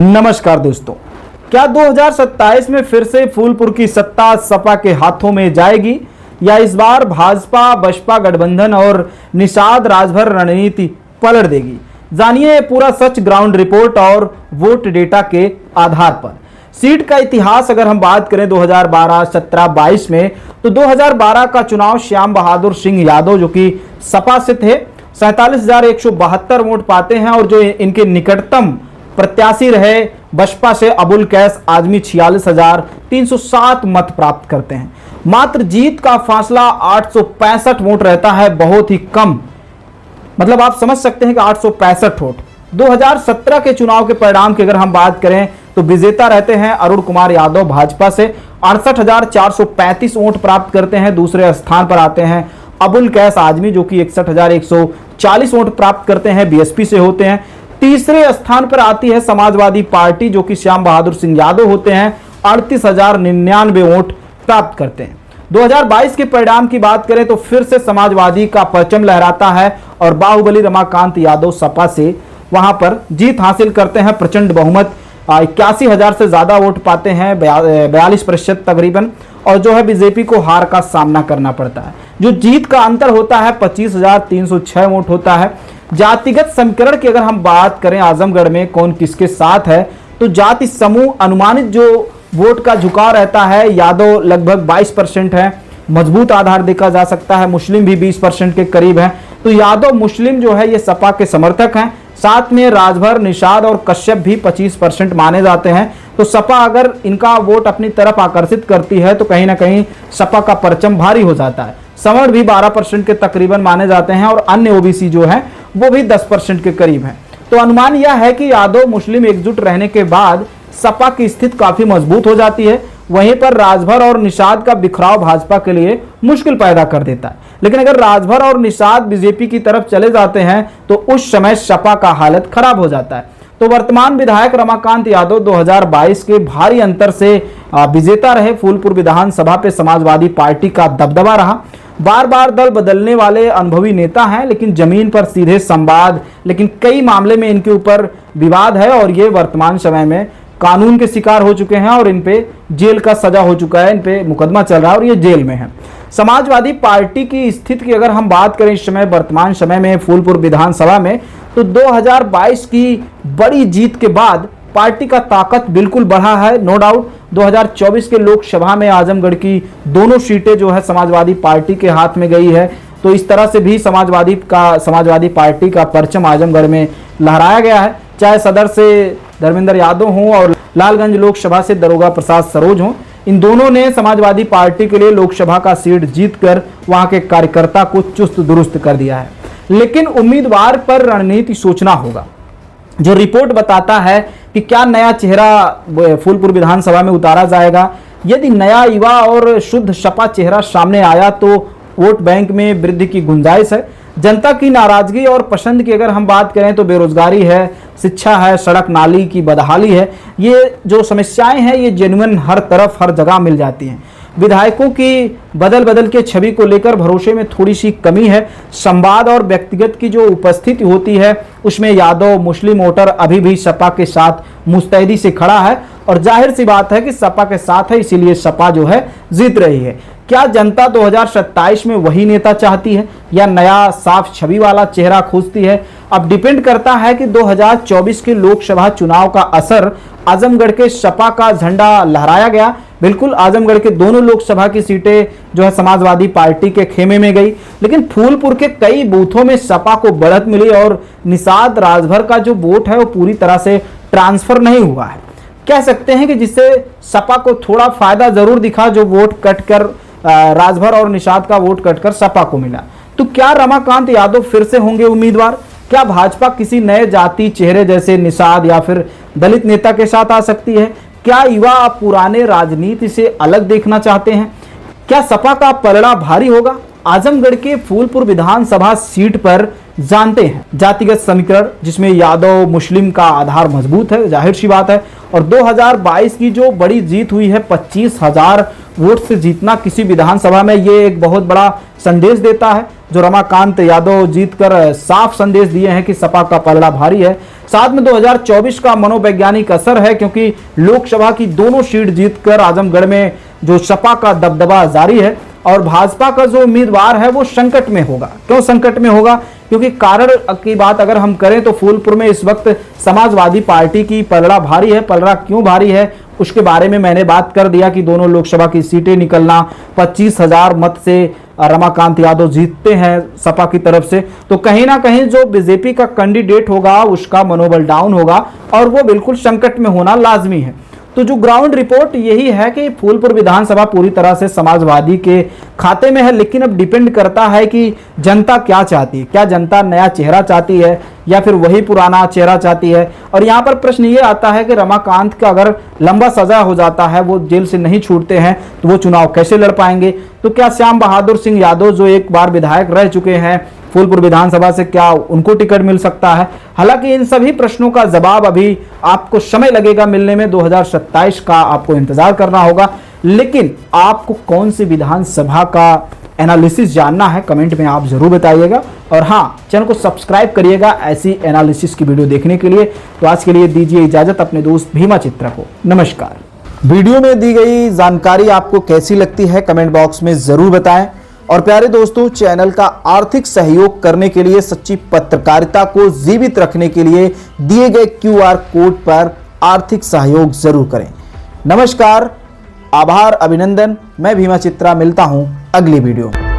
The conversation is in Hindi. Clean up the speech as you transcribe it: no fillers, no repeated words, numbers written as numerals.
नमस्कार दोस्तों, क्या 2027 में फिर से फूलपुर की सत्ता सपा के हाथों में जाएगी या इस बार भाजपा बसपा गठबंधन और निषाद राजभर रणनीति पलट देगी? जानिए पूरा सच ग्राउंड रिपोर्ट और वोट डेटा के आधार पर। सीट का इतिहास अगर हम बात करें 2012, 17, 22 में, तो 2012 का चुनाव श्याम बहादुर सिंह यादव जो कि सपा से थे 47,172 वोट पाते हैं और जो इनके निकटतम प्रत्याशी रहे बसपा से अबुल कैस आजमी 46,307 मत प्राप्त करते हैं। मात्र जीत का फासला 865 वोट रहता है, बहुत ही कम। मतलब आप समझ सकते हैं कि 865 वोट। 2017 के चुनाव के परिणाम की अगर हम बात करें तो विजेता रहते हैं अरुण कुमार यादव भाजपा से 68,435 वोट प्राप्त करते हैं। दूसरे स्थान पर आते हैं अबुल कैस आजमी जो कि 61,140 वोट प्राप्त करते हैं, बीएसपी से होते हैं। तीसरे स्थान पर आती है समाजवादी पार्टी जो कि श्याम बहादुर सिंह यादव होते हैं, 38,099 वोट प्राप्त करते हैं। 2022 के परिणाम की बात करें तो फिर से समाजवादी का परचम लहराता है और बाहुबली रमाकांत यादव सपा से वहां पर जीत हासिल करते हैं। प्रचंड बहुमत 81,000 से ज्यादा वोट पाते हैं, 42% तकरीबन। और जो है बीजेपी को हार का सामना करना पड़ता है। जो जीत का अंतर होता है 25,306 वोट होता है। जातिगत समीकरण की अगर हम बात करें आजमगढ़ में कौन किसके साथ है, तो जाति समूह अनुमानित जो वोट का झुकाव रहता है, यादव लगभग 22% है, मजबूत आधार देखा जा सकता है। मुस्लिम भी 20% के करीब है, तो यादव मुस्लिम जो है ये सपा के समर्थक हैं। साथ में राजभर, निषाद और कश्यप भी 25% माने जाते हैं। तो सपा अगर इनका वोट अपनी तरफ आकर्षित करती है तो कहीं ना कहीं सपा का परचम भारी हो जाता है। सवर्ण भी 12% के तकरीबन माने जाते हैं और अन्य ओबीसी जो है वो भी 10% के करीब है। तो अनुमान यह है कि यादव मुस्लिम एकजुट रहने के बाद सपा की स्थिति काफी मजबूत हो जाती है। वहीं पर राजभर और निषाद का बिखराव भाजपा के लिए मुश्किल पैदा कर देता है। लेकिन अगर राजभर और निषाद बीजेपी की तरफ चले जाते हैं तो उस समय सपा का हालत खराब हो जाता है। तो वर्तमान विधायक रमाकांत यादव 2022 के भारी अंतर से विजेता रहे। फूलपुर विधानसभा पे समाजवादी पार्टी का दबदबा रहा। बार बार दल बदलने वाले अनुभवी नेता हैं, लेकिन जमीन पर सीधे संवाद, लेकिन कई मामले में इनके ऊपर विवाद है और ये वर्तमान समय में कानून के शिकार हो चुके हैं और इन पे जेल का सजा हो चुका है, इन पे मुकदमा चल रहा है और ये जेल में है। समाजवादी पार्टी की स्थिति की अगर हम बात करें इस समय वर्तमान समय में फूलपुर विधानसभा में, तो 2022 की बड़ी जीत के बाद पार्टी का ताकत बिल्कुल बढ़ा है, नो डाउट। 2024 के लोकसभा में आजमगढ़ की दोनों सीटें जो है समाजवादी पार्टी के हाथ में गई है। तो इस तरह से भी समाजवादी पार्टी का परचम आजमगढ़ में लहराया गया है। चाहे सदर से धर्मेंद्र यादव हों और लालगंज लोकसभा से दरोगा प्रसाद सरोज हों, इन दोनों ने समाजवादी पार्टी के लिए लोकसभा का सीट जीतकर वहां के कार्यकर्ता को चुस्त दुरुस्त कर दिया है। लेकिन उम्मीदवार पर रणनीति सोचना होगा। जो रिपोर्ट बताता है कि क्या नया चेहरा फूलपुर विधानसभा में उतारा जाएगा। यदि नया युवा और शुद्ध सपा चेहरा सामने आया तो वोट बैंक में वृद्धि की गुंजाइश है। जनता की नाराजगी और पसंद की अगर हम बात करें तो बेरोजगारी है, शिक्षा है, सड़क नाली की बदहाली है, ये जो समस्याएं हैं ये जेन्युइन हर तरफ हर जगह मिल जाती हैं। विधायकों की बदल के छवि को लेकर भरोसे में थोड़ी सी कमी है। संवाद और व्यक्तिगत की जो उपस्थिति होती है उसमें यादव मुस्लिम वोटर अभी भी सपा के साथ मुस्तैदी से खड़ा है और जाहिर सी बात है कि सपा के साथ है, इसीलिए सपा जो है जीत रही है। क्या जनता 2027 में वही नेता चाहती है या नया साफ छवि वाला चेहरा खोजती है? अब डिपेंड करता है कि 2024 के लोकसभा चुनाव का असर आजमगढ़ के सपा का झंडा लहराया गया। बिल्कुल आजमगढ़ के दोनों लोकसभा की सीटें जो है समाजवादी पार्टी के खेमे में गई, लेकिन फूलपुर के कई बूथों में सपा को बढ़त मिली और निषाद राजभर का जो वोट है वो पूरी तरह से ट्रांसफर नहीं हुआ है। कह सकते हैं कि जिससे सपा को थोड़ा फायदा जरूर दिखा, जो वोट कटकर राजभर और निषाद का वोट कटकर सपा को मिला। तो क्या रमाकांत यादव फिर से होंगे उम्मीदवार? क्या भाजपा किसी नए जाति चेहरे जैसे निषाद या फिर दलित नेता के साथ आ सकती है? क्या युवा पुराने राजनीति से अलग देखना चाहते हैं? क्या सपा का पलड़ा भारी होगा? आजमगढ़ के फूलपुर विधानसभा सीट पर जानते हैं जातिगत समीकरण जिसमें यादव मुस्लिम का आधार मजबूत है, जाहिर सी बात है। और 2022 की जो बड़ी जीत हुई है 25,000 वोट से जीतना किसी विधानसभा में, ये एक बहुत बड़ा संदेश देता है। जो रमाकांत यादव जीतकर साफ संदेश दिए हैं कि सपा का पलड़ा भारी है। साथ में 2024 का मनोवैज्ञानिक असर है, क्योंकि लोकसभा की दोनों सीट जीतकर आजमगढ़ में जो सपा का दबदबा जारी है और भाजपा का जो उम्मीदवार है वो संकट में होगा। क्यों संकट में होगा? क्योंकि कारण की बात अगर हम करें तो फूलपुर में इस वक्त समाजवादी पार्टी की पलड़ा भारी है। पलड़ा क्यों भारी है उसके बारे में मैंने बात कर दिया कि दोनों लोकसभा की सीटें निकलना, 25,000 मत से रमाकांत यादव जीतते हैं सपा की तरफ से, तो कहीं ना कहीं जो बीजेपी का कैंडिडेट होगा उसका मनोबल डाउन होगा और वो बिल्कुल संकट में होना लाजमी है। तो जो ग्राउंड रिपोर्ट यही है कि फूलपुर विधानसभा पूरी तरह से समाजवादी के खाते में है, लेकिन अब डिपेंड करता है कि जनता क्या चाहती है। क्या जनता नया चेहरा चाहती है या फिर वही पुराना चेहरा चाहती है? और यहाँ पर प्रश्न ये आता है कि रमाकांत का अगर लंबा सजा हो जाता है, वो जेल से नहीं छूटते हैं, तो वो चुनाव कैसे लड़ पाएंगे? तो क्या श्याम बहादुर सिंह यादव जो एक बार विधायक रह चुके हैं फूलपुर विधानसभा से, क्या उनको टिकट मिल सकता है? हालांकि इन सभी प्रश्नों का जवाब अभी आपको समय लगेगा मिलने में, 2027 का आपको इंतजार करना होगा। लेकिन आपको कौन सी विधानसभा का एनालिसिस जानना है कमेंट में आप जरूर बताइएगा। और हाँ, चैनल को सब्सक्राइब करिएगा ऐसी एनालिसिस की वीडियो देखने के लिए। तो आज के लिए दीजिए इजाजत अपने दोस्त भीमा चित्रा को। नमस्कार। वीडियो में दी गई जानकारी आपको कैसी लगती है कमेंट बॉक्स में जरूर बताएं। और प्यारे दोस्तों, चैनल का आर्थिक सहयोग करने के लिए, सच्ची पत्रकारिता को जीवित रखने के लिए दिए गए QR कोड पर आर्थिक सहयोग जरूर करें। नमस्कार, आभार, अभिनंदन। मैं भीमा चित्रा, मिलता हूं अगली वीडियो में।